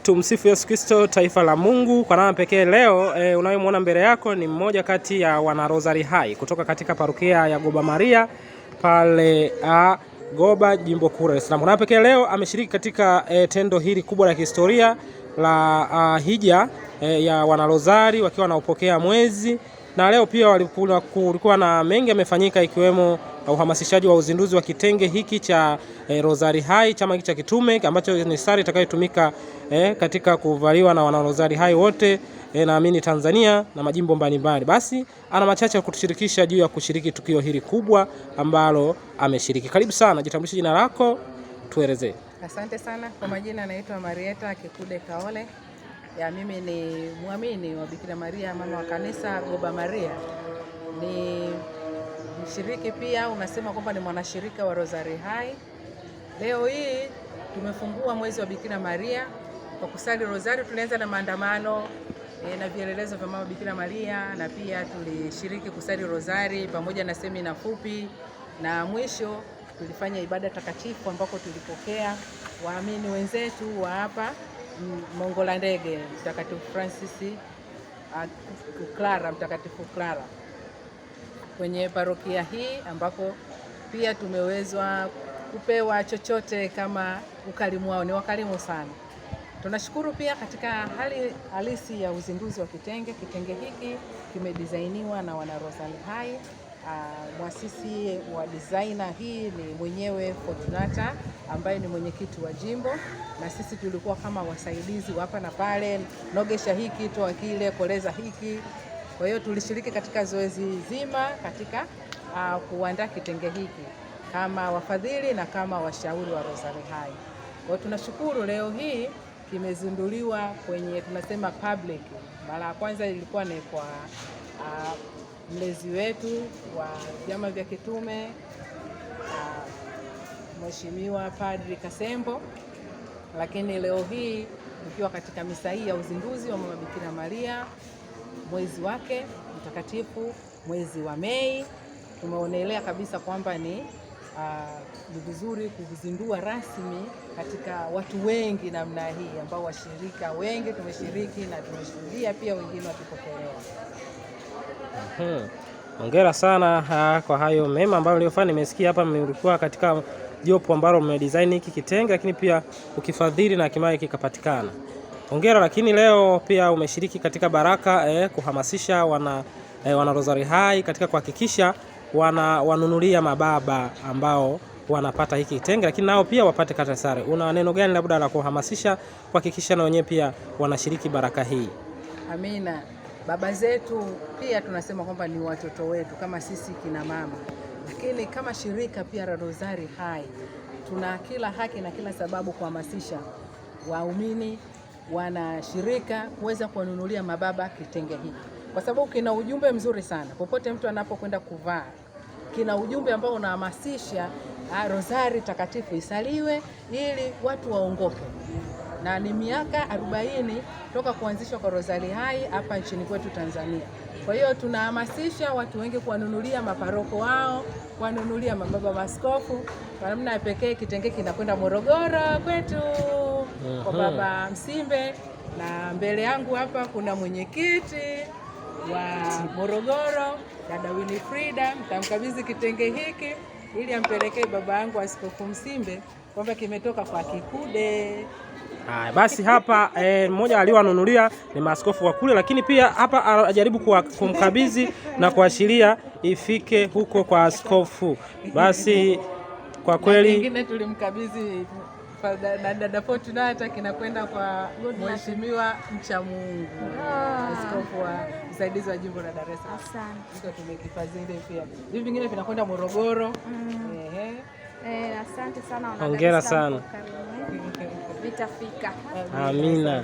Tumsifu Yesu Kristo, taifa la Mungu. Kwa namna pekee leo unayemwona mbele yako ni mmoja kati ya wana Rosari Hai kutoka katika parokia ya Goba Maria pale Goba, Jimbo Kuu la Dar es Salaam. Kwa namna pekee leo ameshiriki katika tendo hili kubwa la kihistoria la hija ya wana Rosari wakiwa wanaupokea mwezi, na leo pia kulikuwa na mengi yamefanyika, ikiwemo uhamasishaji wa uzinduzi wa kitenge hiki cha Rosari Hai, chama hiki cha kitume ambacho ni sare itakayotumika katika kuvaliwa na wana Rosari Hai wote naamini Tanzania na majimbo mbalimbali. Basi ana machache ya kutushirikisha juu ya kushiriki tukio hili kubwa ambalo ameshiriki. Karibu sana, jitambulishe jina lako, tuelezee. Asante sana. Kwa majina naitwa Marieta Kikude Kaole. Mimi ni muamini wa Bikira Maria mama wa kanisa Goba Maria. Ni mshiriki pia, unasema kwamba ni mwanashirika wa Rosari Hai. Leo hii tumefungua mwezi wa Bikira Maria kwa kusali Rosari. Tulianza na maandamano na vielelezo vya mama Bikira Maria, na pia tulishiriki kusali Rosari pamoja na semina fupi, na mwisho tulifanya ibada takatifu ambako tulipokea waamini wenzetu wa hapa Mongola Ndege, Mtakatifu Francis Clara, Mtakatifu Clara, kwenye parokia hii ambako pia tumewezwa kupewa chochote kama ukarimu wao. Ni wakarimu sana. Tunashukuru pia katika hali halisi ya uzinduzi wa kitenge. Kitenge hiki kimedizainiwa na wana Rosari Hai. Mwasisi wa designer hii ni mwenyewe Fortunata ambaye ni mwenyekiti wa jimbo, na sisi tulikuwa kama wasaidizi hapa na pale, nogesha hiki, toa kile, koleza hiki. Kwa hiyo tulishiriki katika zoezi zima katika kuandaa kitenge hiki kama wafadhili na kama washauri wa Rosari Hai. Kwa hiyo tunashukuru leo hii kimezinduliwa kwenye tunasema public. Mara ya kwanza ilikuwa ni kwa mlezi wetu wa vyama vya kitume Mheshimiwa Padri Kasembo, lakini leo hii tukiwa katika misa hii ya uzinduzi wa mama Bikira Maria mwezi wake mtakatifu, mwezi wa Mei, tumeonelea kabisa kwamba ni vizuri kuzindua rasmi katika watu wengi namna hii, ambao washirika wengi tumeshiriki na tumeshuhudia pia wengine wakipokelewa. Hongera sana kwa hayo mema ambayo niliyofanya. Nimesikia hapa mlikuwa katika jopo ambalo mmedesign hiki kitenge, lakini pia ukifadhili na hatimaye kikapatikana. Hongera. Lakini leo pia umeshiriki katika baraka kuhamasisha wana Rosari Hai katika kuhakikisha wanunulia mababa ambao wanapata hiki kitenge, lakini nao pia wapate kata sare. Una neno gani labda la kuhamasisha kuhakikisha na wenyewe pia wanashiriki baraka hii? Amina. Baba zetu pia tunasema kwamba ni watoto wetu kama sisi kina mama, lakini kama shirika pia la Rosari Hai tuna kila haki na kila sababu kuhamasisha waumini wanashirika kuweza kuwanunulia mababa kitenge hiki, kwa sababu kina ujumbe mzuri sana. Popote mtu anapokwenda kuvaa, kina ujumbe ambao unahamasisha Rosari takatifu isaliwe ili watu waongoke. Na ni miaka 40 toka kuanzishwa kwa Rosari Hai hapa nchini kwetu Tanzania. Kwa hiyo tunahamasisha watu wengi kuwanunulia maparoko wao, kuwanunulia mababa maaskofu. Kwa namna ya pekee kitenge kinakwenda Morogoro kwetu kwa Baba Msimbe, na mbele yangu hapa kuna mwenyekiti wa Morogoro dada Winifrida. Mtamkabidhi kitenge hiki ili ampelekee baba yangu Askofu Msimbe kwamba kimetoka kwa Kikude. Basi hapa mmoja aliwanunulia ni maaskofu wa kule, lakini pia hapa ajaribu kumkabidhi na kuashiria ifike huko kwa askofu. Basi kwa kweli nyingine tulimkabidhi na dada Fortunata kinakwenda kwa Mheshimiwa Mcha Mungu, askofu wa msaidizi wa jimbo la Dar es Salaam. Asante. Sio tumekifadhili pia. Hivi vingine vinakwenda Morogoro. Asante sana. Hongera sana. Vitafika. Amina.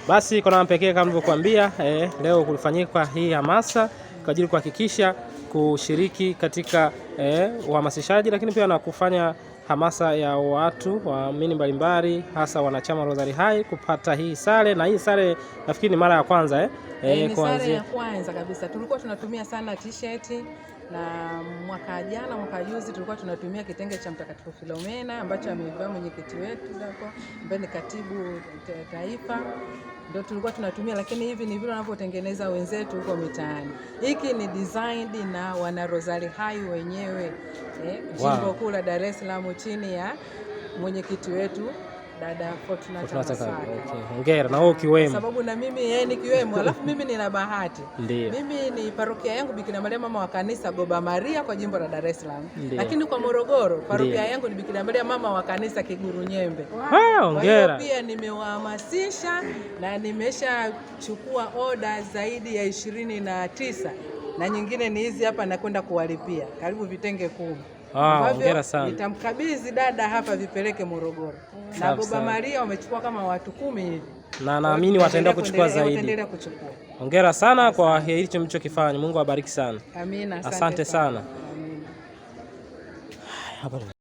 Basi kwa namna pekee kama nilivyokuambia, leo kulifanyika hii hamasa kwa ajili kuhakikisha kushiriki katika uhamasishaji, lakini pia na kufanya hamasa ya watu waamini mbalimbali, hasa wanachama Rosari Hai kupata hii sare. Na hii sare nafikiri ni mara ya kwanza ni sare ya kwanza kabisa. Tulikuwa tunatumia sana t-shirt, na mwaka juzi tulikuwa tunatumia kitenge cha Mtakatifu Philomena ambacho amevaa mwenyekiti wetu hapo ambaye ni katibu taifa, ndio tulikuwa tunatumia, lakini hivi ni vile wanavyotengeneza wenzetu huko mitaani. Hiki ni designed na wana Rozari High wenyewe, jimbo kuu la Dar es Salaam chini ya mwenyekiti wetu dada Fortunata Masaka. Okay. Hongera na wewe ukiwemo. Sababu na mimi nikiwemo. Alafu mimi nina bahati. Mimi ni parokia yangu Bikira Maria mama wa kanisa Goba Maria kwa jimbo la Dar es Salaam. Lakini kwa Morogoro parokia yangu ni Bikira Maria mama wa kanisa Kiguru Nyembe. Hongera. Pia nimewahamasisha na nimeshachukua oda zaidi ya 29 na nyingine ni hizi hapa nakwenda kuwalipia. Karibu vitenge 10. Hongera sana. Nitamkabidhi dada hapa vipeleke Morogoro. Na Goba Maria wamechukua kama watu 10 hivi. Na naamini wataendelea kuchukua zaidi. Wataendelea kuchukua. Hongera sana kwa hicho mlichokifanya. Mungu awabariki sana. Amina. Asante sana. Amina.